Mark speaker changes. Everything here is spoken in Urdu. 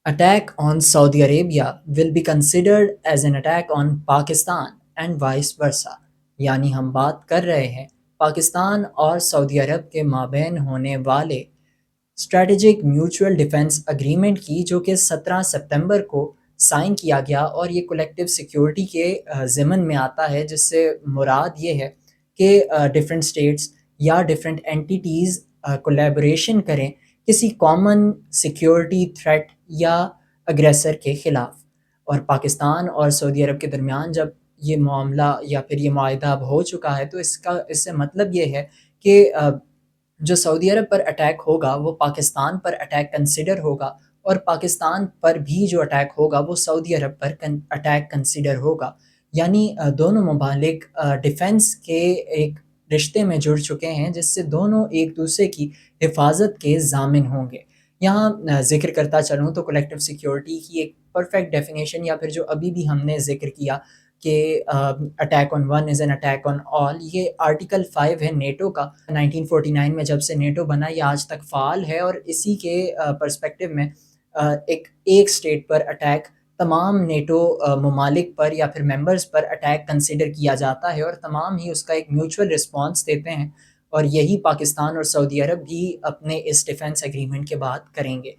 Speaker 1: Attack on Saudi Arabia will be considered as an attack on Pakistan and vice versa. یعنی ہم بات کر رہے ہیں پاکستان اور سعودی عرب کے مابین ہونے والے اسٹریٹجک میوچول ڈیفنس اگریمنٹ کی، جو کہ 17 ستمبر کو سائن کیا گیا، اور یہ کولیکٹیو سیکیورٹی کے ضمن میں آتا ہے، جس سے مراد یہ ہے کہ ڈفرینٹ اسٹیٹس یا ڈفرینٹ اینٹیٹیز کولیبوریشن کریں کسی کامن سیکیورٹی تھریٹ یا اگریسر کے خلاف۔ اور پاکستان اور سعودی عرب کے درمیان جب یہ معاملہ یا پھر یہ معاہدہ اب ہو چکا ہے، تو اس سے مطلب یہ ہے کہ جو سعودی عرب پر اٹیک ہوگا وہ پاکستان پر اٹیک کنسیڈر ہوگا، اور پاکستان پر بھی جو اٹیک ہوگا وہ سعودی عرب پر اٹیک کنسیڈر ہوگا۔ یعنی دونوں ممالک ڈیفنس کے ایک رشتے میں جڑ چکے ہیں، جس سے دونوں ایک دوسرے کی حفاظت کے ضامن ہوں گے۔ یہاں ذکر کرتا چلوں تو کولیکٹیو سیکیورٹی کی ایک پرفیکٹ ڈیفینیشن، یا پھر جو ابھی بھی ہم نے ذکر کیا کہ attack on one is an attack on all, یہ آرٹیکل 5 ہے نیٹو کا۔ 1949 میں جب سے نیٹو بنا، یہ آج تک فعال ہے، اور اسی کے پرسپیکٹو میں ایک اسٹیٹ پر اٹیک تمام نیٹو ممالک پر یا پھر ممبرز پر اٹیک کنسیڈر کیا جاتا ہے، اور تمام ہی اس کا ایک میوچول رسپانس دیتے ہیں، اور یہی پاکستان اور سعودی عرب بھی اپنے اس ڈیفنس ایگریمنٹ کے بعد کریں گے۔